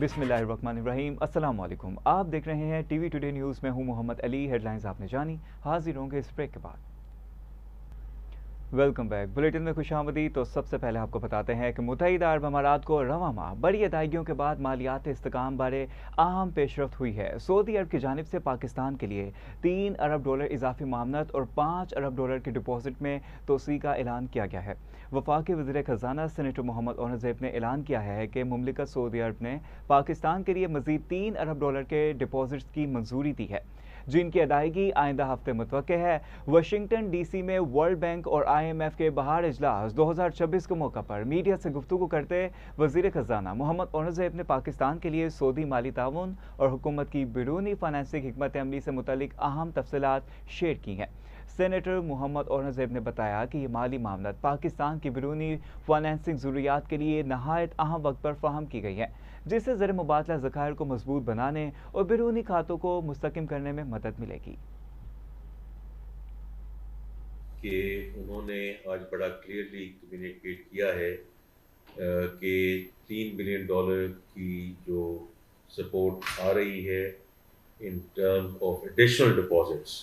बिस्मिल्लाहिर्रहमानिर्रहीम। अस्सलाम वालेकुम। आप देख रहे हैं टीवी टुडे न्यूज़ में हूं मोहम्मद अली। हेडलाइंस आपने जानी, हाजिर होंगे इस ब्रेक के बाद। Welcome back. बुलेटिन में खुशामदी। तो सबसे पहले आपको बताते हैं कि मुत्तहिदा अरब अमारात को रवां माह बड़ी अदायगियों के बाद मालियात इस्तेकाम बारे अहम पेशरफ्त हुई है। सऊदी अरब की जानिब से पाकिस्तान के लिए $3 अरब इजाफी मामनत और $5 अरब के डिपॉजिट में तोसी का ऐलान किया गया है। वफाकी वज़ीर ख़जाना सेनेटर मोहम्मद औरंगज़ेब ने ऐलान किया है कि मुमलिकत सऊदी अरब ने पाकिस्तान के लिए मज़ीद $3 अरब के डिपॉजिट्स की मंजूरी दी है, जिनकी अदायगी आइंदा हफ्ते मुतवक्के है। वाशिंगटन DC में वर्ल्ड बैंक और IMF के बहार इजलास 2026 के मौका पर मीडिया से गुफ्तगू करते वज़ीर ख़जाना मोहम्मद औरंगज़ेब ने पाकिस्तान के लिए सऊदी माली ताउन और हुकूमत की बैरूनी फाइनेंसिंग हिकमत अमली से मुतल्लिक अहम तफसीलात शेयर की हैं। सेनेटर मोहम्मद औरंगज़ेब ने बताया कि ये माली मामलत पाकिस्तान की बैरूनी फाइनेंसिंग ज़रूरियात के लिए नहायत अहम वक्त पर फाहम की गई है, जिससे ज़र मुबादला ज़खायर को मजबूत बनाने और बैरूनी खातों को मुस्तकिम करने में मदद मिलेगी। कि उन्होंने आज बड़ा क्लियरली कम्युनिकेट किया है कि $3 बिलियन की जो सपोर्ट आ रही है in terms of additional deposits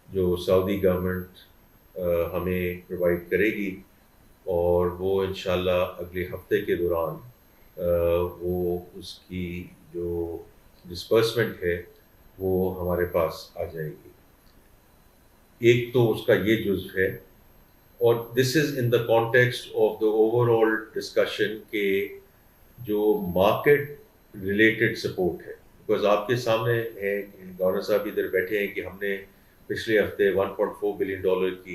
जो सऊदी गवर्नमेंट हमें प्रोवाइड करेगी, और वो इंशाल्लाह अगले हफ्ते के दौरान वो उसकी जो डिस्बर्समेंट है वो हमारे पास आ जाएगी। एक तो उसका ये जुज़ है, और this is in the context of the overall discussion के जो मार्केट रिलेटेड सपोर्ट है। बिकॉज आपके सामने है, गवर्नर साहब इधर बैठे हैं कि हमने पिछले हफ्ते $1.4 बिलियन की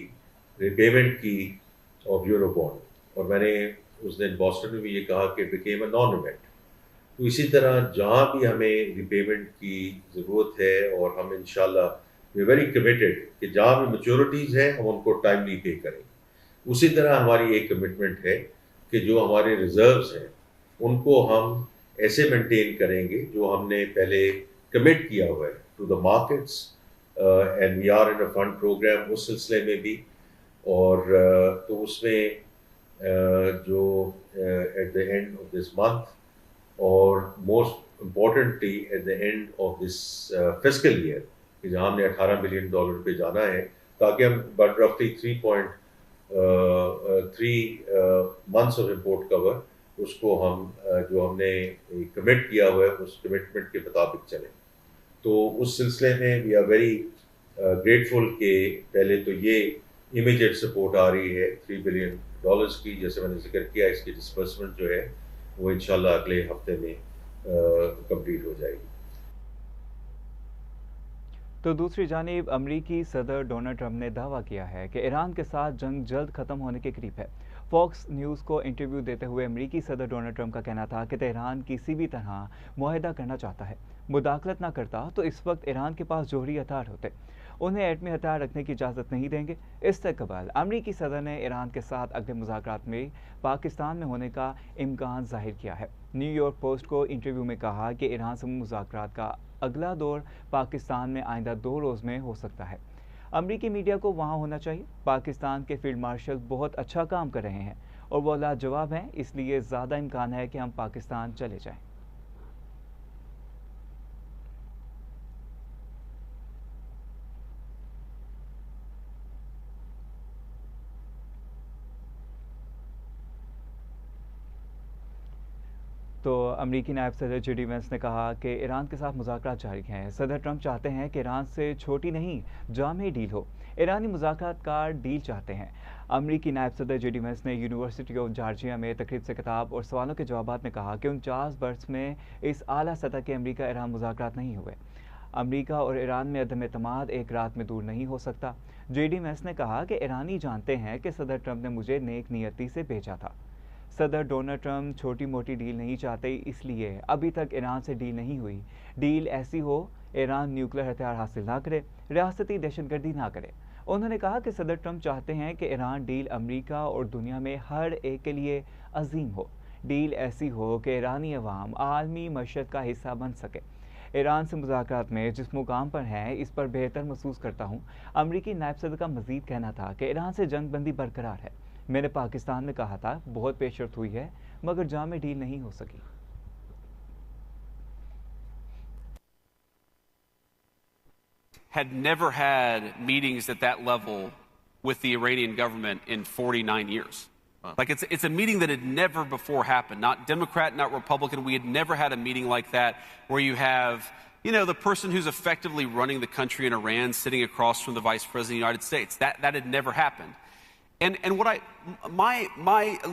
रिपेमेंट की ऑफ यूरो बॉन्ड, और मैंने उस दिन बॉस्टन में भी ये कहा कि बिकेम अ नॉन इवेंट। तो इसी तरह जहाँ भी हमें रिपेमेंट की ज़रूरत है, और हम इंशाल्लाह वी वेरी कमिटेड कि जहाँ भी मैच्योरिटीज़ हैं हम उनको टाइमली पे करेंगे। उसी तरह हमारी एक कमिटमेंट है कि जो हमारे रिजर्व्स हैं उनको हम ऐसे मेंटेन करेंगे जो हमने पहले कमिट किया हुआ है to the markets, and we are in a fund program उस सिलसिले में भी। और तो उसमें जो at the end of this month, और most importantly at the end of this fiscal year, कि जहाँ हमने $18 बिलियन पे जाना है, ताकि हम बट रफली 3 मंथ्स ऑफ इम्पोर्ट कवर उसको हम जो हमने कमिट किया हुआ है उस कमिटमेंट के मुताबिक चलें। तो उस सिलसिले में वी आर वेरी ग्रेटफुल कि पहले तो ये इमीडिएट सपोर्ट आ रही है $3 बिलियन की, जैसे मैंने जिक्र किया। इसकी डिस्बर्समेंट जो है वो इंशाल्लाह अगले हफ्ते में कंप्लीट हो जाएगी। तो दूसरी जानिब अमरीकी सदर डोनाल्ड ट्रंप ने दावा किया है कि ईरान के साथ जंग जल्द ख़त्म होने के करीब है। फॉक्स न्यूज़ को इंटरव्यू देते हुए अमरीकी सदर डोनाल्ड ट्रंप का कहना था कि तेहरान किसी भी तरह मुआहदा करना चाहता है। मुदाखलत ना करता तो इस वक्त ईरान के पास जोहरी हथियार होते, उन्हें एटमी हथियार रखने की इजाज़त नहीं देंगे। इससे कबल अमरीकी सदर ने ईरान के साथ अगले मुज़ाकरात में पाकिस्तान में होने का इम्कान जाहिर किया है। न्यूयॉर्क पोस्ट को इंटरव्यू में कहा कि ईरान से मुज़ाकरात का अगला दौर पाकिस्तान में आइंदा 2 रोज़ में हो सकता है। अमरीकी मीडिया को वहाँ होना चाहिए। पाकिस्तान के फील्ड मार्शल बहुत अच्छा काम कर रहे हैं और वो लाजवाब हैं, इसलिए ज़्यादा इम्कान है कि हम पाकिस्तान चले जाएं। तो अमरीकी नायब सदर JD वेंस ने कहा कि ईरान के साथ मुज़ाकरात जारी हैं। सदर ट्रंप चाहते हैं कि ईरान से छोटी नहीं जामे डील हो। ईरानी मुज़ाकरात का डील चाहते हैं। अमरीकी नायब सदर JD वेंस ने यूनिवर्सिटी ऑफ जॉर्जिया में तकरीब से खिताब और सवालों के जवाब में कहा कि 49 बरस में इस आला सतह के अमरीका ईरान मुज़ाकरात नहीं हुए। अमरीका और ईरान में अदम एतमाद एक रात में दूर नहीं हो सकता। JD वेंस ने कहा कि ईरानी जानते हैं कि सदर ट्रंप ने मुझे नेक नियति से भेजा था। सदर डोनाल्ड ट्रंप छोटी मोटी डील नहीं चाहते, इसलिए अभी तक ईरान से डील नहीं हुई। डील ऐसी हो ईरान न्यूक्लियर हथियार हासिल ना करे, रियासती दहशतगर्दी ना करे। उन्होंने कहा कि सदर ट्रंप चाहते हैं कि ईरान डील अमरीका और दुनिया में हर एक के लिए अजीम हो। डील ऐसी हो कि ईरानी अवाम आलमी मशरत का हिस्सा बन सके। ईरान से मुज़ाकरात में जिस मुकाम पर हैं इस पर बेहतर महसूस करता हूँ। अमरीकी नायब सदर का मज़ीद कहना था कि ईरान से जंग बंदी बरकरार है। मैंने पाकिस्तान में कहा था बहुत पेशरफ्त हुई है, मगर जामे डील नहीं हो सकी। had never had meetings at that level with the Iranian government in 49 years. Wow. Like it's a meeting that had never before happened. Not Democrat, not Republican. We had never had a meeting like that where you have, you know, the person who's effectively running the country in Iran sitting across from the Vice President of the United States. That had never happened. And what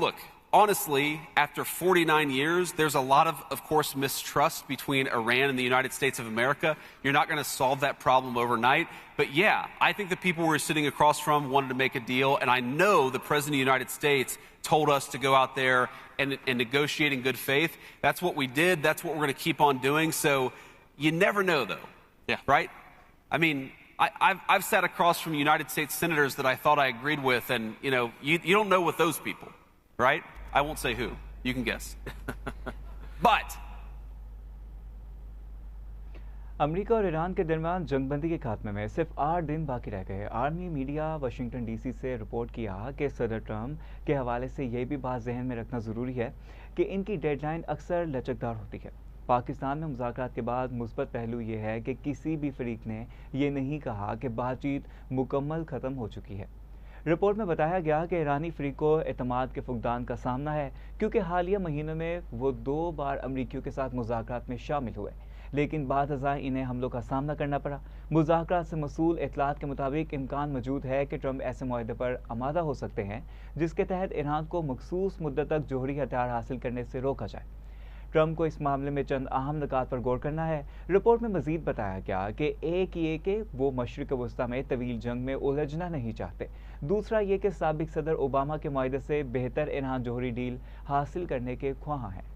look, honestly, after 49 years, there's a lot of course, mistrust between Iran and the United States of America. You're not going to solve that problem overnight. But yeah, I think the people we were sitting across from wanted to make a deal. And I know the President of the United States told us to go out there and negotiate in good faith. That's what we did. That's what we're going to keep on doing. So you never know, though. Yeah. Right? I mean, I've sat across from United States senators that I thought I agreed with. And, you know, you don't know with those people. Right? I won't say who. You can guess. But America और Iran के दरमियान जंगबंदी के खात्मे में सिर्फ 8 दिन बाकी रह गए। आर्मी मीडिया वाशिंगटन डीसी से रिपोर्ट किया कि सदर ट्रंप के हवाले से यह भी बात जहन में रखना ज़रूरी है कि इनकी डेडलाइन अक्सर लचकदार होती है। पाकिस्तान में मुज़ाकरात के बाद मुस्बत पहलू ये है कि किसी भी फरीक ने यह नहीं कहा कि बातचीत मुकम्मल ख़त्म हो चुकी है। रिपोर्ट में बताया गया कि ईरानी फरीक को एतमाद के फुकदान का सामना है क्योंकि हालिया महीनों में वो 2 बार अमरीकियों के साथ मुज़ाकरात में शामिल हुए, लेकिन बाद अज़ां इन्हें हमलों का सामना करना पड़ा। मुज़ाकरात से मसूल इतलात के मुताबिक इम्कान मौजूद है कि ट्रंप ऐसे मुआहदे पर आमादा हो सकते हैं जिसके तहत ईरान को मखसूस मुद्दत तक जोहरी हथियार हासिल करने से रोका जाए। ट्रंप को इस मामले में चंद अहम निकात पर गौर करना है। रिपोर्ट में मजीद बताया गया कि एक ये कि वो मशरिक़ वस्ता में तवील जंग में उलझना नहीं चाहते, दूसरा ये कि साबिक सदर ओबामा के मुआहदे से बेहतर ईरान जोहरी डील हासिल करने के ख्वाह हैं।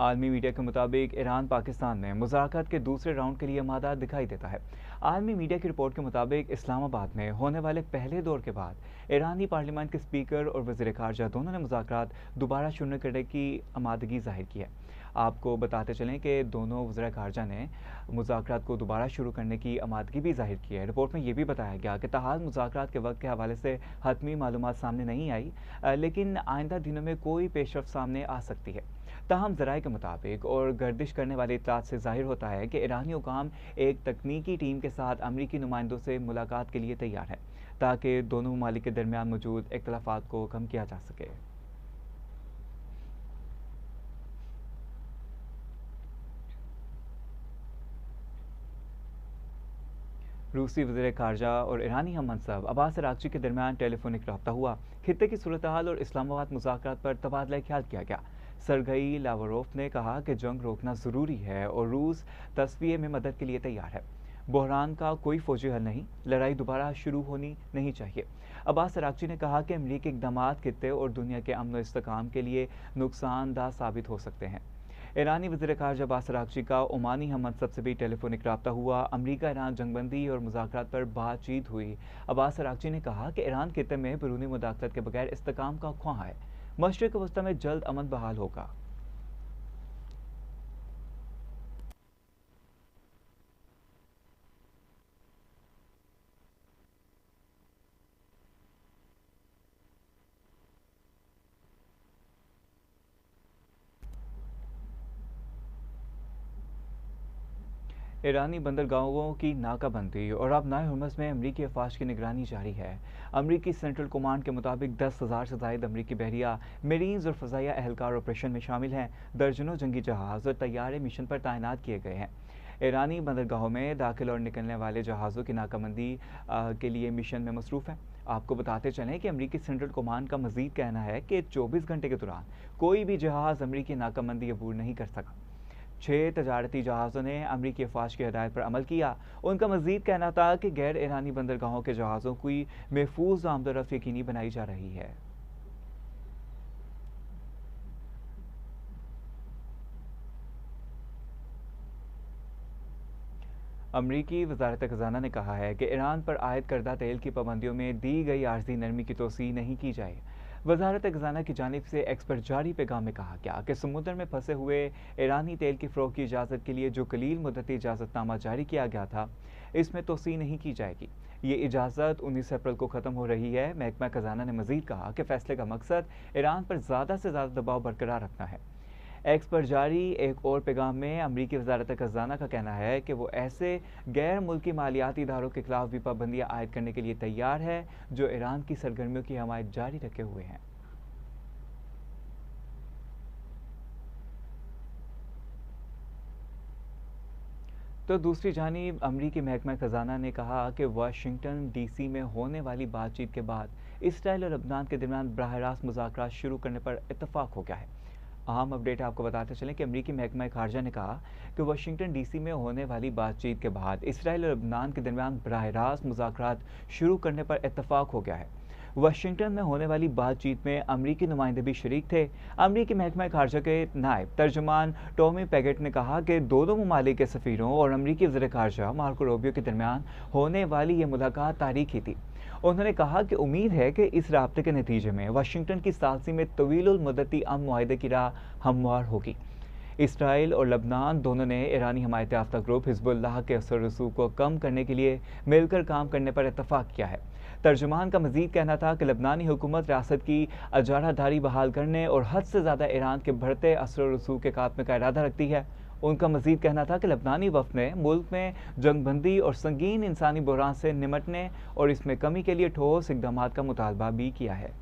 आलमी मीडिया के मुताबिक ईरान पाकिस्तान में मुज़ाकरात के दूसरे राउंड के लिए आमादा दिखाई देता है। आलमी मीडिया की रिपोर्ट के मुताबिक इस्लामाबाद में होने वाले पहले दौर के बाद ईरानी पार्लियामेंट के स्पीकर और वज़ीर ख़ारजा दोनों ने मुज़ाकरात दोबारा शुरू करने की आमादगी ज़ाहिर की है। आपको बताते चलें कि दोनों वज़ीर ख़ारजा ने मुज़ाकरात को दोबारा शुरू करने की आमादगी भी ज़ाहिर की है। रिपोर्ट में यह भी बताया गया कि ताहाल मुज़ाकरात के वक्त के हवाले से हतमी मालूमात सामने नहीं आई, लेकिन आइंदा दिनों में कोई पेशरफ सामने आ सकती है। ताहम ज़राए के मुताबिक और गर्दिश करने वाली इत्तलात से ज़ाहिर होता है कि ईरानी हुकाम एक तकनीकी टीम के साथ अमरीकी नुमाइंदों से मुलाकात के लिए तैयार है ताकि दोनों ममालिक के दरमियान मौजूद इख्तलाफात को कम किया जा सके। रूसी वज़ीर ख़ारजा और ईरानी हम मनसब अब्बास अराग़ची के दरमियान टेलीफोनिक रब्ता हुआ। खित्ते की सूरत हाल और इस्लामाबाद मुज़ाकरात पर तबादला ख्याल किया गया। सरगई लावरोफ ने कहा कि जंग रोकना ज़रूरी है और रूस तस्वीर में मदद के लिए तैयार है। बहरान का कोई फौजी हल नहीं, लड़ाई दोबारा शुरू होनी नहीं चाहिए। अब्बास अराग़ची ने कहा कि अमरीकी इक़दामात खित्ते और दुनिया के अमन व इस्तेहकाम के लिए नुकसानदा साबित हो सकते हैं। ईरानी वज़ीर ख़ारजा अब्बास अराग़ची का ओमानी हम मनसब से भी टेलीफोनिक रब्ता हुआ। अमरीका ईरान जंगबंदी और मुज़ाकरात पर बातचीत हुई। अब्बास अराग़ची ने कहा कि ईरान खित्ते में बैरूनी मुदाख़लत के बगैर इस्तेहकाम का ख्वाह है। मशरिक़ वस्ता में जल्द अमन बहाल होगा। ईरानी बंदरगाहों की नाकाबंदी और अब नाए हुर्मुज़ में अमरीकी अफवाज की निगरानी जारी है। अमरीकी सेंट्रल कमांड के मुताबिक 10,000 से ज़ायद अमरीकी बहरिया, मेरीन्स और फ़ज़ाइया एहलकार ऑपरेशन में शामिल हैं। दर्जनों जंगी जहाज़ और तैयारे मिशन पर तैनात किए गए हैं। ईरानी बंदरगाहों में दाखिल और निकलने वाले जहाज़ों की नाकाबंदी के लिए मिशन में मसरूफ़ है। आपको बताते चलें कि अमरीकी सेंट्रल कमांड का मज़ीद कहना है कि 24 घंटे के दौरान कोई भी जहाज़ अमरीकी नाकाबंदी अबूर नहीं कर सका। 6 तजारती जहाज़ों ने अमरीकी अफवाज की हिदायत पर अमल किया। उनका मज़ीद कहना था कि गैर ईरानी बंदरगाहों के जहाज़ों की महफूज आमदोरफ्त यकीनी बनाई जा रही है। अमरीकी वज़ारत ख़ज़ाना ने कहा है कि ईरान पर आयद करदा तेल की पाबंदियों में दी गई आर्जी नरमी की तोसी नहीं की जाए। वजारत खजाना की जानिब से एक्स पर जारी पैगाम में कहा गया कि समुद्र में फंसे हुए ईरानी तेल की फ़रोख्त की इजाज़त के लिए जो कलील मुद्दती इजाज़तनामा जारी किया गया था, इसमें तोसी नहीं की जाएगी। ये इजाज़त 19 अप्रैल को ख़त्म हो रही है। महकमा खजाना ने मज़ीद कहा कि फ़ैसले का मकसद ईरान पर ज़्यादा से ज़्यादा दबाव बरकरार रखना है। एक्स पर जारी एक और पैगाम में अमरीकी वजारत खजाना का कहना है कि वो ऐसे गैर मुल्की मालियाती इदारों के खिलाफ भी पाबंदियाँ आयद करने के लिए तैयार है जो ईरान की सरगर्मियों की हमायत जारी रखे हुए हैं। तो दूसरी जानिब अमरीकी महकमा खजाना ने कहा कि वाशिंगटन डीसी में होने वाली बातचीत के बाद इसराइल और लबनान के दरमियान बराह रास्त मुज़ाकरात शुरू करने पर इत्तफाक हो गया है। अहम अपडेट आपको बताते चलें कि अमरीकी महकमा खारजा ने कहा कि वाशिंगटन डीसी में होने वाली बातचीत के बाद इसराइल और लबनान के दरमियान बराह रास्त मुज़ाकरात शुरू करने पर इत्तफाक हो गया है। वाशिंगटन में होने वाली बातचीत में अमरीकी नुमाइंदे भी शरीक थे। अमरीकी महकमा खारजा के नायब तर्जुमान टॉमी पैगेट ने कहा कि दोनों ममालिक के सफ़ीरों और अमरीकी वज़ीर खारजा मार्को रूबियो के दरमियान होने वाली ये मुलाकात तारीखी थी। उन्होंने कहा कि उम्मीद है कि इस राब्ते के नतीजे में वाशिंगटन की सालसी में तवील मुद्दती अमन मुआहदे की राह हमवार होगी। इसराइल और लबनान दोनों ने ईरानी हमायत याफ्ता ग्रुप हिजबुल्लाह के असर रसूख को कम करने के लिए मिलकर काम करने पर इत्तफाक किया है। तर्जुमान का मजीद कहना था कि लबनानी हुकूमत रियासत की अजारादारी बहाल करने और हद से ज़्यादा ईरान के बढ़ते असर रसूख के खात्मे का इरादा रखती है। उनका मजीद कहना था कि लबनानी वफ़द ने मुल्क में जंगबंदी और संगीन इंसानी बहरान से निमटने और इसमें कमी के लिए ठोस इकदाम का मुतालबा भी किया है।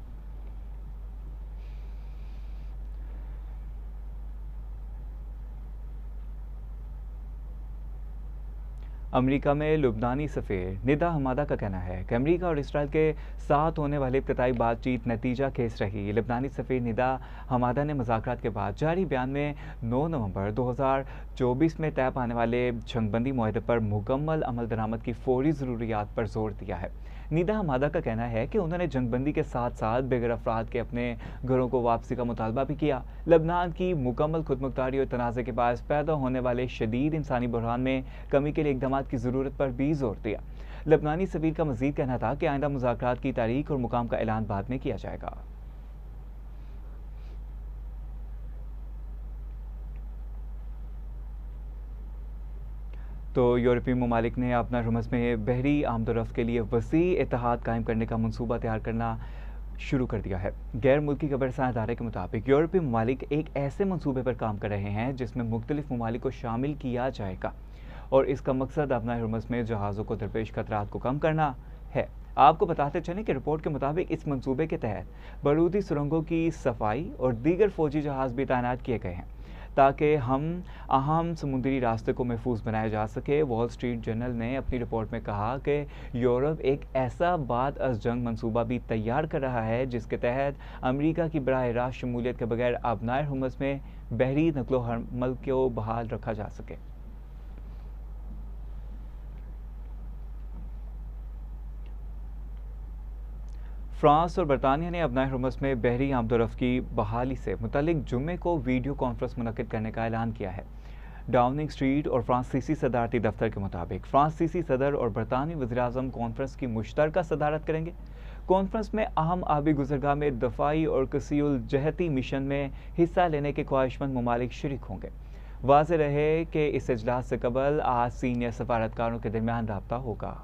अमेरिका में लुबनानी सफ़ीर निदा हमादा का कहना है कि अमेरिका और इसराइल के साथ होने वाली इब्तिदाई बातचीत नतीजा खेस रही। लुबनानी सफ़ीर निदा हमादा ने मुज़ाकरात के बाद जारी बयान में 9 नवंबर 2024 में तय पाने वाले जंगबंदी मुआहदे पर मुकम्मल अमल दरामद की फौरी ज़रूरियात पर जोर दिया है। निदा हमादा का कहना है कि उन्होंने जंगबंदी के साथ साथ बेघर अफराद के अपने घरों को वापसी का मुतालबा भी किया। लबनान की मुकम्मल खुदमुख्तारी और तनाज़े के बायस पैदा होने वाले शदीद इंसानी बहरान में कमी के लिए इक़दाम की ज़रूरत पर भी जोर दिया। लबनानी सफ़ीर का मज़ीद कहना था कि आइंदा मुज़ाकरात की तारीख और मुकाम का ऐलान बाद में किया जाएगा। तो यूरोपीय ममालिक ने अपना रुमस में बहरी आमदोरफ्त के लिए वसी इत्तेहाद कायम करने का मनसूबा तैयार करना शुरू कर दिया है। गैर मुल्की खबरसां इदारे के मुताबिक यूरोपीय ममालिक एक ऐसे मनसूबे पर काम कर रहे हैं जिसमें मुख्तलिफ ममालिक को शामिल किया जाएगा और इसका मकसद अपना रुमस में जहाज़ों को दरपेश खतरात को कम करना है। आपको बताते चलें कि रिपोर्ट के मुताबिक इस मंसूबे के तहत बारूदी सुरंगों की सफाई और दीगर फौजी जहाज़ भी तैनात किए गए हैं ताकि हम अहम समुद्री रास्ते को महफूज बनाया जा सके। वॉल स्ट्रीट जर्नल ने अपनी रिपोर्ट में कहा कि यूरोप एक ऐसा बाद अज़ जंग मनसूबा भी तैयार कर रहा है जिसके तहत अमेरिका की बराह रास्त शमूलियत के बगैर अपनाए हुमस में बहरी नकलो हमल को बहाल रखा जा सके। फ्रांस और बरतानिया ने अपना हुमस में बहरी आमदोरफ्त की बहाली से मुतल्लिक जुम्मे को वीडियो कॉन्फ्रेंस मुनक्किद करने का ऐलान किया है। डाउनिंग स्ट्रीट और फ्रांसीसी सदारती दफ्तर के मुताबिक फ्रांसीसी सदर और बरतानी वज़ीर-ए-आज़म कॉन्फ्रेंस की मुश्तरका सदारत करेंगे। कॉन्फ्रेंस में अहम आबी गुज़रगाह में दफ़ाई और कसीउल जहती मिशन में हिस्सा लेने के ख्वाहिशमंद ममालिक शरीक होंगे। वाज़ेह रहे कि इस इजलास से कबल आज सीनियर सफारतकारों के दरमियान राब्ता होगा।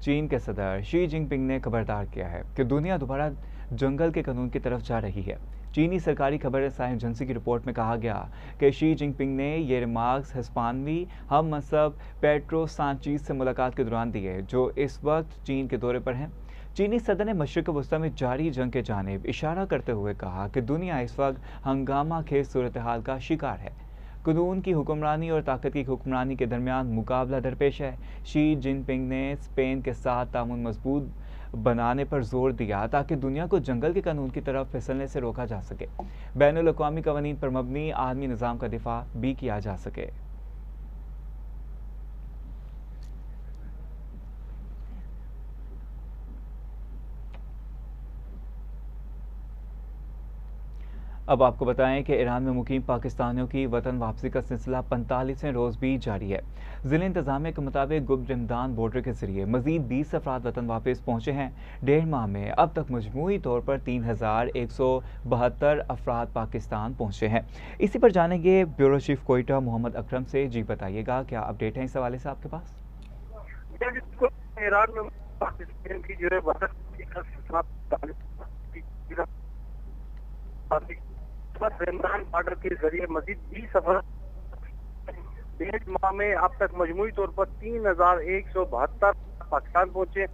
चीन के सदर शी जिनपिंग ने खबरदार किया है कि दुनिया दोबारा जंगल के कानून की तरफ जा रही है। चीनी सरकारी खबर रसाई एजेंसी की रिपोर्ट में कहा गया कि शी जिनपिंग ने ये रिमार्क्स हिस्पानवी हम मनसब पेड्रो सांचेज़ से मुलाकात के दौरान दिए जो इस वक्त चीन के दौरे पर हैं। चीनी सदर ने मशरिक़ वस्ती में जारी जंग के जानिब इशारा करते हुए कहा कि दुनिया इस वक्त हंगामा खेज सूरत हाल का शिकार है। कानून की हुक्मरानी और ताकत की हुक्मरानी के दरमियान मुकाबला दरपेश है। शी जिनपिंग ने स्पेन के साथ तामुन मजबूत बनाने पर जोर दिया ताकि दुनिया को जंगल के कानून की तरफ फिसलने से रोका जा सके। बैनुल अक़वामी क़वानीन पर मबनी आलमी निज़ाम का दिफा भी किया जा सके। अब आपको बताएं कि ईरान में मुकीम पाकिस्तानियों की वतन वापसी का सिलसिला 45वें रोज़ भी जारी है। ज़िला इंतज़ामिया के मुताबिक गुप्त रमदान बॉर्डर के जरिए मजीद 20 अफराद वतन वापस पहुँचे हैं। 1.5 माह में अब तक मजमूई तौर पर 3172 अफराद पाकिस्तान पहुँचे हैं। इसी पर जानेंगे ब्यूरो चीफ कोयटा मोहम्मद अकरम से। जी बताइएगा, क्या अपडेट है इस हवाले से आपके पास? ईरान में पाकिस्तान की जो है वतन रमजान बॉर्डर के जरिए मजीद 20 अफराद 1.5 माह में अब तक मजमूई तौर पर 3172 पाकिस्तान पहुंचे।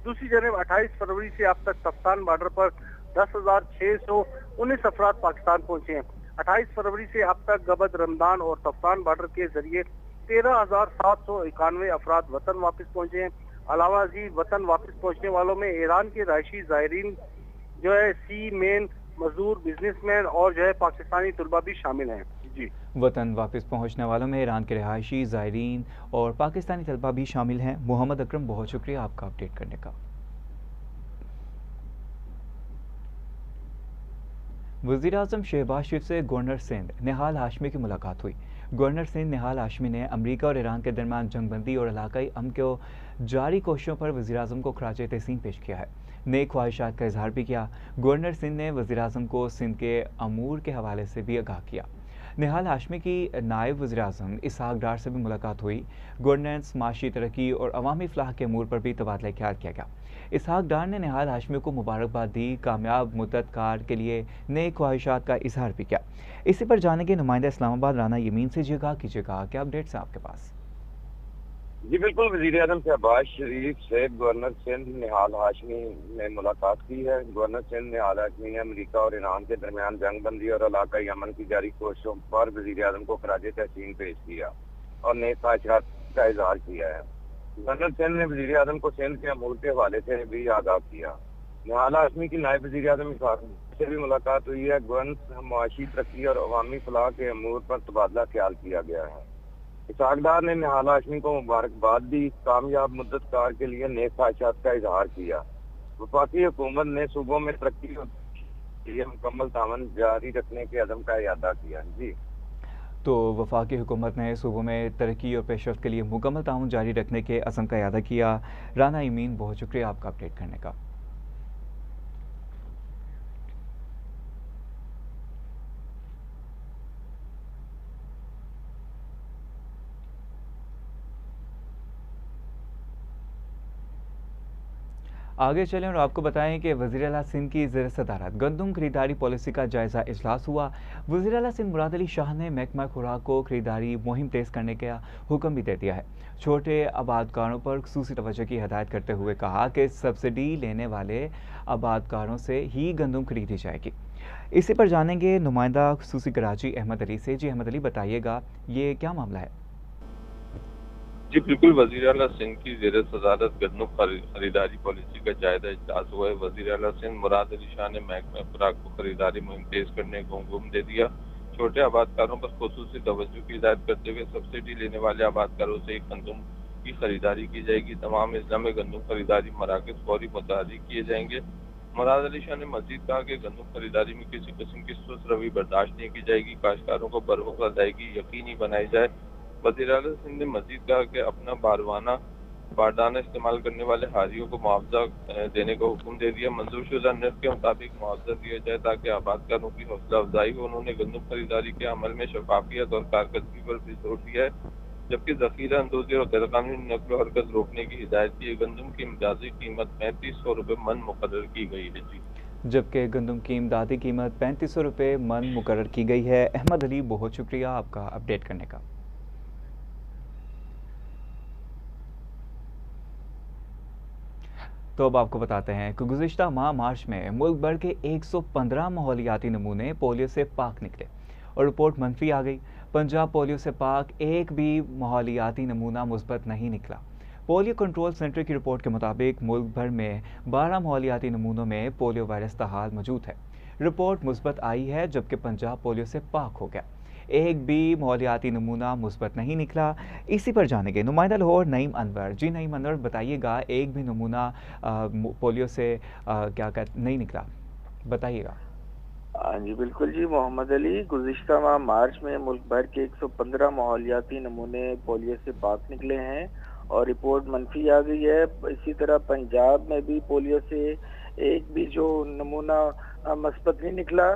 दूसरी जानब 28 फरवरी से अब तक तफ्तान बॉर्डर पर 10,619 अफराद पाकिस्तान पहुंचे हैं। 28 फरवरी से अब तक गबद रमदान और तफ्तान बॉर्डर के जरिए 13,791 अफराद वतन वापस पहुंचे हैं। अलावा अजीज वतन वापस पहुंचने वालों में ईरान के रहायशी ज़ायरीन जो है सी मेन मजदूर, बिजनेसमैन और जो है पाकिस्तानी तलबा भी शामिल हैं। जी, वतन वापस पहुंचने वालों में ईरान के रहायशी, ज़ायरीन और पाकिस्तानी तलबा भी शामिल हैं। मोहम्मद अकरम, बहुत शुक्रिया आपका अपडेट करने का। वज़ीर-ए-आज़म शहबाज शरीफ से गवर्नर सिंध निहाल हाशमी की मुलाकात हुई। गवर्नर सिंध निहाल हाशमी ने अमेरिका और ईरान के दरमियान जंगबंदी और इलाकाई अमन को जारी कोशिशों पर वज़ीर-ए-आज़म को खराज तहसीन पेश किया है। नई ख्वाहिशात का इजहार भी किया। गवर्नर सिंध ने वज़ीर-ए-आज़म को सिंध के अमूर के हवाले से भी आगाह किया। निहाल हाशमी की नायब वज़ीर-ए-आज़म इसहाक डार से भी मुलाकात हुई। गवर्नेंस, माशी तरक्की और अवामी फलाह के अमूर पर भी तबादला ख्याल किया गया। इसहाक डार ने निहाल हाशमी को मुबारकबाद दी, कामयाब मुद्दत कार के लिए नई ख्वाहिशात का इजहार भी किया। इसी पर जानेंगे नुमाइंदा इस्लामाबाद राना यमीन से। कीजिएगा क्या अपडेट्स हैं आपके पास? जी बिल्कुल, वज़ीर-ए-आज़म शहबाज शरीफ से गवर्नर सिंध निहाल हाशमी ने मुलाकात की है। गवर्नर सिंध निहाल हाशमी ने अमेरिका और ईरान के दरमियान जंगबंदी और इलाकाई अमन की जारी कोशिशों पर वज़ीर-ए-आज़म को खराज तहसीन पेश किया और नई ख्वाहिशात का इजहार किया है। गवर्नर सिंध ने वज़ीर-ए-आज़म को सिंध के अमूर के हवाले से भी आगाह किया। निहाल हाशमी की नायब वज़ीर-ए-आज़म से भी मुलाकात हुई है। गवर्नेंस, माशी तरक्की और अवामी फलाह के अमूर पर तबादला ख्याल किया गया है। इसहाक डार ने निहाल हाशमी को मुबारकबाद दी, कामयाब मुद्दत कार के लिए नए ख्वाहिशात का इजहार किया। वफाकी हुकूमत ने सूबों में तरक्की के लिए मुकम्मल तावन जारी रखने के अज़म का इरादा किया। जी, तो वफाकी हुकूमत ने सूबों में तरक्की और पेशरफ्त के लिए मुकम्मल ताउन जारी रखने के अज़म का इरादा किया। राना यमीन, बहुत शुक्रिया आपका अपडेट करने का। आगे चलें और आपको बताएं कि वज़ीर आला सिंध की ज़ेर सदारत गंदम खरीदारी पॉलिसी का जायज़ा इजलास हुआ। वज़ीर आला सिंध मुराद अली शाह ने महकमा खुराक को खरीदारी मुहिम तेज़ करने का हुक्म भी दे दिया है। छोटे आबादकारों पर खुसूसी तवज्जो की हिदायत करते हुए कहा कि सब्सिडी लेने वाले आबादकारों से ही गंदम खरीदी जाएगी। इसी पर जानेंगे नुमाइंदा खुसूसी कराची अहमद अली से। जी अहमद अली, बताइएगा ये क्या मामला है? जी बिल्कुल, वज़ीर आला सिंध की ज़ेर सदारत गन्नम खरीदारी पॉलिसी का जायजा इजलास हुआ है। वज़ीर आला सिंध मुराद अली शाह ने महकमा खुराक को खरीदारी मुहिम तेज करने को हुक्म दे दिया। छोटे आबादकारों पर खुसूसी तवज्जो की हिदायत करते हुए सब्सिडी लेने वाले आबादकारों से गंदम की खरीदारी की जाएगी। तमाम अजला में गंदम खरीदारी मराकज़ फौरी मुतहर्रिक किए जाएंगे। मुराद अली शाह ने मजीद कहा कि गंदम खरीदारी में किसी किस्म की सुस्त रवि बर्दाश्त नहीं की जाएगी। काश्तकारों को बरवक्त अदायगी यकीनी बनाई जाए। वज़ीर आला सिंध ने मजीद कहा कि अपना बारदाना इस्तेमाल करने वाले हारियों को मुआवजा देने का हुक्म दे दिया। मंजूरशुदा निर्फ के मुताबिक मुआवजा दिया जाए ताकि आबादकारों की हौसला अफजाई हो। उन्होंने गंदम खरीदारी के अमल में शफाफियत और कारकर्दगी पर भी जोर दिया है, जबकि जखीरा अंदोजी और गैरकानूनी नकल व हरकत रोकने की हिदायत की। गंदम की इमदादी कीमत 3500 रुपये मन मुकर्रर की गई है। जी, जबकि गंदम की इमदादी कीमत 3500 रुपये मन मुकर्रर की गई है। अहमद अली, बहुत शुक्रिया आपका अपडेट करने का। तो अब आपको बताते हैं कि गुज़िश्ता माह मार्च में मुल्क भर के 115 माहौलियाती नमूने पोलियो से पाक निकले और रिपोर्ट मनफी आ गई। पंजाब पोलियो से पाक एक भी माहौलियाती नमूना मुस्बत नहीं निकला। पोलियो कंट्रोल सेंटर की रिपोर्ट के मुताबिक मुल्क भर में 12 माहौलियाती नमूनों में पोलियो वायरस ताहाल मौजूद है। रिपोर्ट मुस्बत आई है, जबकि पंजाब पोलियो से पाक हो गया। एक भी माहौलियाती नमूना मुस्बत नहीं निकला। इसी पर जानेंगे नुमाइंदा लाहौर नईम अनवर। जी नईम अनवर, बताइएगा एक भी नमूना पोलियो से क्या नहीं निकला, बताइएगा। हाँ जी बिल्कुल जी, मोहम्मद अली। गुज़िश्ता माह मार्च में मुल्क भर के 115 माहौलियाती नमूने पोलियो से पाक निकले हैं और रिपोर्ट मनफी आ गई है। इसी तरह पंजाब में भी पोलियो से एक भी जो नमूना मस्बत नहीं निकला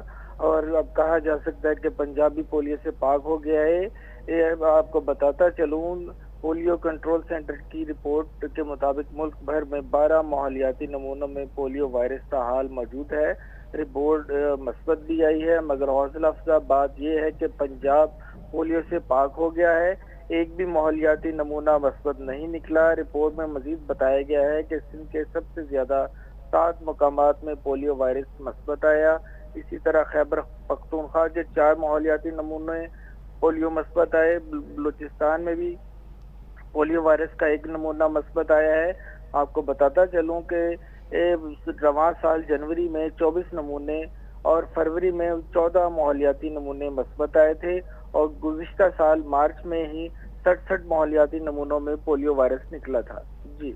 और अब कहा जा सकता है कि पंजाब भी पोलियो से पाक हो गया है। ये आपको बताता चलूँ, पोलियो कंट्रोल सेंटर की रिपोर्ट के मुताबिक मुल्क भर में 12 माहौलियाती नमूनों में पोलियो वायरस का हाल मौजूद है। रिपोर्ट मस्बत भी आई है, मगर हौसला अफजा बात यह है कि पंजाब पोलियो से पाक हो गया है। एक भी माहौलियाती नमूना मस्बत नहीं निकला। रिपोर्ट में मजीद बताया गया है कि सिंध के सबसे ज्यादा 7 मकामात में पोलियो वायरस मस्बत आया। इसी तरह खैबर पख्तूनख्वा के 4 माहौलियाती नमूने पोलियो मस्बत आए। बलूचिस्तान में भी पोलियो वायरस का एक नमूना मस्बत आया है। आपको बताता चलूं कि रवां साल जनवरी में 24 नमूने और फरवरी में 14 माहौलियाती नमूने मस्बत आए थे और गुज़िश्ता साल मार्च में ही 67 माहौलियाती नमूनों में पोलियो वायरस निकला था। जी,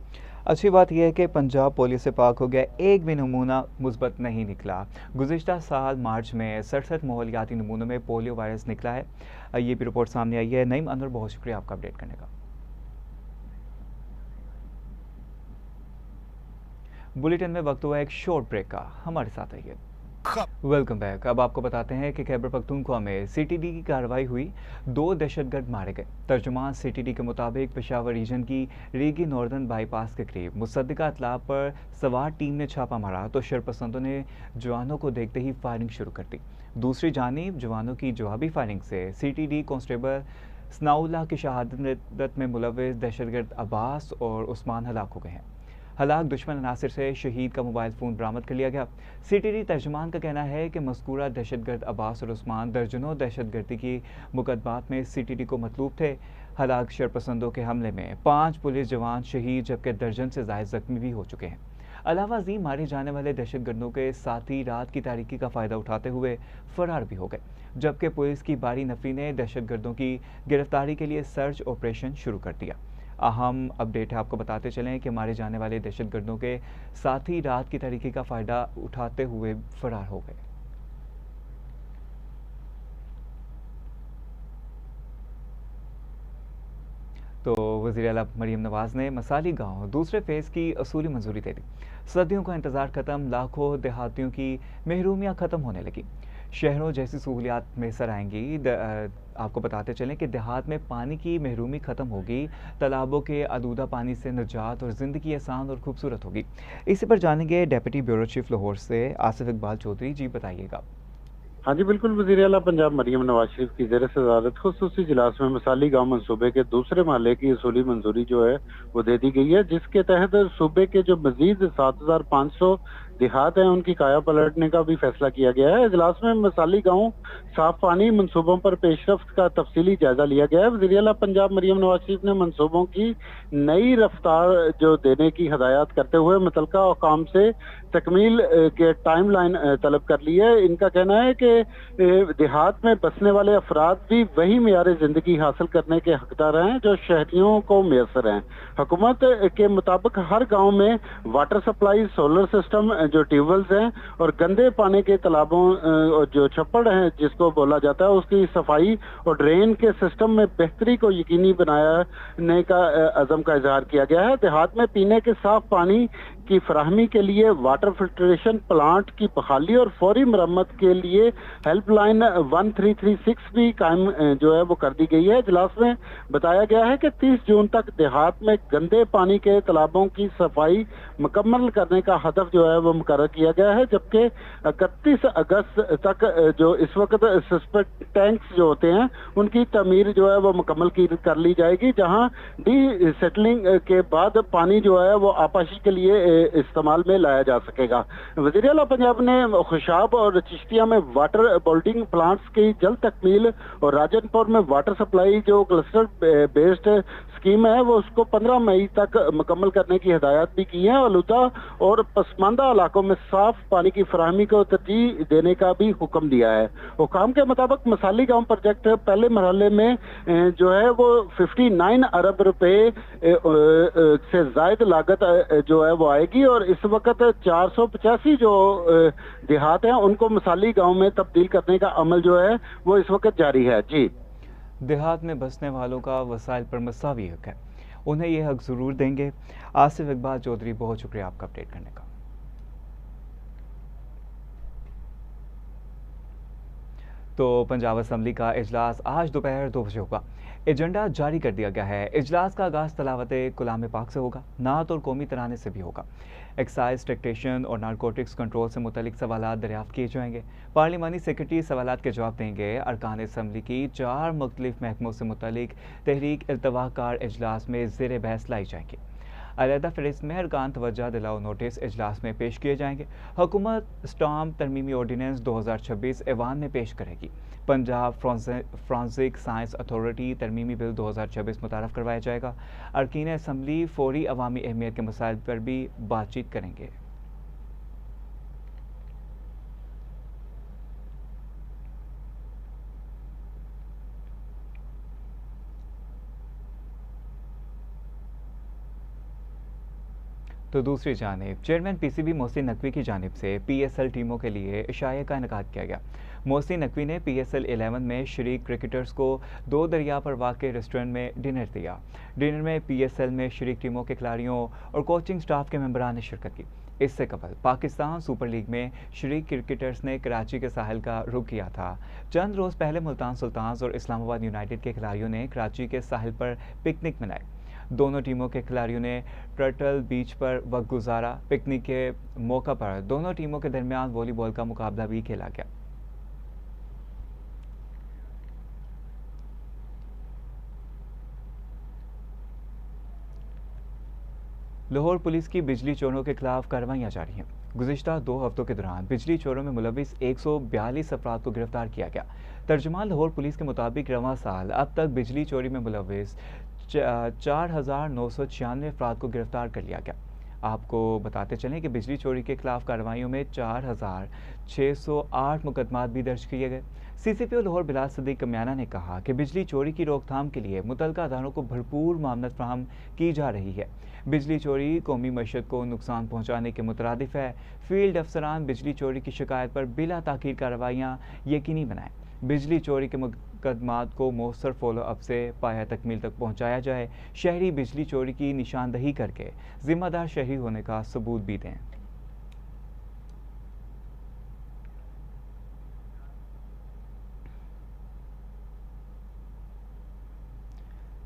अच्छी बात यह है कि पंजाब पोलियो से पाक हो गया, एक भी नमूना मुस्बत नहीं निकला। गुज़िश्ता साल मार्च में 67 माहौलियाती नमूनों में पोलियो वायरस निकला है। ये भी रिपोर्ट सामने आई है। नईम अनवर, बहुत शुक्रिया आपका अपडेट करने का। बुलेटिन में वक्त हुआ एक शॉर्ट ब्रेक का, हमारे साथ रहिए। Welcome back. अब आपको बताते हैं कि खैबर पख्तूनख्वा में सीटीडी की कार्रवाई हुई, 2 दहशतगर्द मारे गए। तर्जुमान सीटीडी के मुताबिक पेशावर रीजन की रीगी नॉर्दर्न बाईपास के करीब मुसद्दिका इत्तला पर सवार टीम ने छापा मारा तो शरपसंदों ने जवानों को देखते ही फायरिंग शुरू कर दी। दूसरी जानिब जवानों की जवाबी फायरिंग से सीटीडी कांस्टेबल सनाउल्लाह की शहादत में मुलव्विस दहशतगर्द अब्बास और उस्मान हलाक हो गए हैं। हलाक दुश्मन अनासिर से शहीद का मोबाइल फ़ोन बरामद कर लिया गया। सीटीडी तर्जुमान का कहना है कि मज़कूरा दहशतगर्द अब्बास और उस्मान दर्जनों दहशतगर्दी की मुकदमात में सीटीडी को मतलूब थे। हलाक शरपसंदों के हमले में 5 पुलिस जवान शहीद जबकि दर्जन से ज़ायद ज़ख्मी भी हो चुके हैं। अलावा जी मारे जाने वाले दहशतगर्दों के साथी रात की तारीकी का फ़ायदा उठाते हुए फ़रार भी हो गए, जबकि पुलिस की बारी नफरी ने दहशतगर्दों की गिरफ्तारी के लिए सर्च ऑपरेशन शुरू कर दिया। अहम अपडेट है, आपको बताते चलें कि मारे जाने वाले दहशतगर्दों के साथी रात की तारीकी का फ़ायदा उठाते हुए फ़रार हो गए। तो वज़ीर आला मरीम नवाज़ ने मसाली गांव दूसरे फ़ेज़ की असूली मंजूरी दे दी। सदियों का इंतज़ार ख़त्म, लाखों देहातियों की महरूमियाँ ख़त्म होने लगी, शहरों जैसी सहूलियात मैसर आएंगी। आपको बताते चलें कि देहात में पानी की महरूमी ख़त्म होगी, तालाबों के आलूदा पानी से निजात और ज़िंदगी आसान और खूबसूरत होगी। इसी पर जानेंगे डेप्यूटी ब्यूरो चीफ लाहौर से आसिफ इकबाल चौधरी। जी बताइएगा। हाँ जी बिल्कुल, वज़ीर आला पंजाब मरीम नवाज शरीफ की ज़ेर सदारत खुसूसी इजलास में मसाली गांव मंसूबे के दूसरे माले की असूली मंजूरी जो है वो दे दी गई है, जिसके तहत सूबे के जो मजीद 7500 देहात हैं उनकी काया पलटने का भी फैसला किया गया है। इजलास में मसाली गांव साफ पानी मंसूबों पर पेशरफ्त का तफसीली जायजा लिया गया है। वज़ीर आला पंजाब मरीम नवाज शरीफ ने मंसूबों की नई रफ्तार जो देने की हदायत करते हुए मुतलका औकाम से तकमील के टाइम लाइन तलब कर ली है। इनका कहना है कि देहात में बसने वाले अफराद भी वही मेयार जिंदगी हासिल करने के हकदार हैं जो शहरियों को मैसर हैं। हुकूमत के मुताबिक हर गांव में वाटर सप्लाई, सोलर सिस्टम, जो ट्यूबवेल्स हैं और गंदे पानी के तालाबों जो छप्पड़ हैं जिसको बोला जाता है, उसकी सफाई और ड्रेन के सिस्टम में बेहतरी को यकीनी बनाने का अज़म का इजहार किया गया है। देहात में पीने के साफ पानी की फराहमी के लिए वाटर फिल्ट्रेशन प्लांट की बहाली और फौरी मरम्मत के लिए हेल्पलाइन 1336 भी कायम जो है वो कर दी गई है। इजलास में बताया गया है कि 30 जून तक देहात में गंदे पानी के तालाबों की सफाई मुकम्मल करने का हदफ जो है वो मुकर्रर किया गया है, जबकि 31 अगस्त तक जो इस वक्त सस्पेक्ट टैंक्स जो होते हैं उनकी तमीर जो है वो मुकम्मल कर ली जाएगी, जहां डी सेटलिंग के बाद पानी जो है वो आपाशी के लिए इस्तेमाल में लाया जा सकेगा। वज़ीर आला पंजाब ने खुशाब और चिश्तिया में वाटर बोल्डिंग प्लांट्स की जल्द तकमील और राजनपुर में वाटर सप्लाई जो क्लस्टर बेस्ड स्कीम है वो उसको 15 मई तक मुकम्मल करने की हिदायत भी की है। आलूदा और पसमानदा इलाकों में साफ पानी की फराहमी को तरजीह देने का भी हुक्म दिया है। हुकाम के मुताबिक मसाली गांव प्रोजेक्ट पहले मरहले में जो है वो 59 अरब रुपए से जायद लागत जो है वो आएगी और इस वक्त 485 जो देहात हैं उनको मसाली गांव में तब्दील करने का अमल जो है वो इस वक्त जारी है। जी, देहात में बसने वालों का वसाइल पर मसावी हक है, उन्हें यह हक ज़रूर देंगे। आसिफ इकबाल चौधरी, बहुत शुक्रिया आपका अपडेट करने का। तो पंजाब असम्बली का इजलास आज दोपहर 2 बजे होगा। एजेंडा जारी कर दिया गया है। इजलास का आगाज़ तलावत कलाम पाक से होगा, नात और कौमी तराने से भी होगा। एक्साइज, टैक्सेशन और नारकोटिक्स कंट्रोल से मुतल्लिक सवालात दरियाफ्त किए जाएंगे। पार्लिमानी सेक्रेटरी सवालात के जवाब देंगे। अरकान असम्बली की 4 मुख्तलिफ महकमों से मुतल्लिक तहरीक इल्तवाकार इजलास में ज़ेर बहस लाई जाएंगी। अलहदा फहरिस्त में अरकान तवज्जो दिलाओ नोटिस इजलास में पेश किए जाएंगे। हुकूमत स्टाम्प तरमीमी ऑर्डीनेंस 2026 ऐवान में पेश करेगी। पंजाब फ्रांसिक साइंस अथॉरिटी तरमीमी बिल 2026 मुतारफ़ करवाया जाएगा। अरकान असम्बली फौरी अवामी अहमियत के मसाइल पर भी बातचीत करेंगे। तो दूसरी जानिब चेयरमैन पीसीबी मोहसिन नकवी की जानिब से पीएसएल टीमों के लिए इशाये का इनेकाद किया गया। मोहसिन नकवी ने पीएसएल 11 में शरीक क्रिकेटर्स को 2 दरिया पर वाक़े रेस्टोरेंट में डिनर दिया। डिनर में पीएसएल में शरीक टीमों के खिलाड़ियों और कोचिंग स्टाफ के मेंबरान ने शिरकत की। इससे कबल पाकिस्तान सुपर लीग में शरीक क्रिकेटर्स ने कराची के साहिल का रुख किया था। चंद रोज़ पहले मुल्तान सुल्तान्स और इस्लामाबाद यूनाइटेड के खिलाड़ियों ने कराची के साहिल पर पिकनिक मनाई। दोनों टीमों के खिलाड़ियों ने टर्टल बीच पर वक्त गुजारा। पिकनिक के मौका पर दोनों टीमों के दरमियान वॉलीबॉल का मुकाबला भी खेला गया। लाहौर पुलिस की बिजली चोरों के खिलाफ कार्रवाइयां जारी हैं। गुज़िश्ता 2 हफ्तों के दौरान बिजली चोरों में मुलविस 142 अफराद को गिरफ्तार किया गया। तर्जुमान लाहौर पुलिस के मुताबिक रवां साल अब तक बिजली चोरी में मुलविस 4,996 अफराद को गिरफ्तार कर लिया गया। आपको बताते चलें कि बिजली चोरी के खिलाफ कार्रवाइयों में 4,608 मुकदमात भी दर्ज किए गए। CCPO लाहौर बिलाल सदीक कमियाना ने कहा कि बिजली चोरी की रोकथाम के लिए मुतलका अदारों को भरपूर मामलत फराहम की जा रही है। बिजली चोरी कौमी मईशत को नुकसान पहुँचाने के मुतरादिफ है। फील्ड अफसरान बिजली चोरी की शिकायत पर बिला ताख़ीर कार्रवाइयाँ यकीनी बनाएं। बिजली चोरी के मुकदमात को मौसर फॉलो अप से पाया तकमील तक पहुँचाया जाए। शहरी बिजली चोरी की निशानदही करके जिम्मेदार शहरी होने का सबूत भी दें।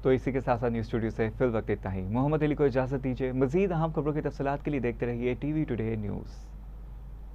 तो इसी के साथ साथ न्यूज़ स्टूडियो से फिल वक्त इतना ही। मोहम्मद अली को इजाज़त दीजिए। मज़ीद अहम खबरों की तफसीलात के लिए देखते रहिए TV टुडे न्यूज़।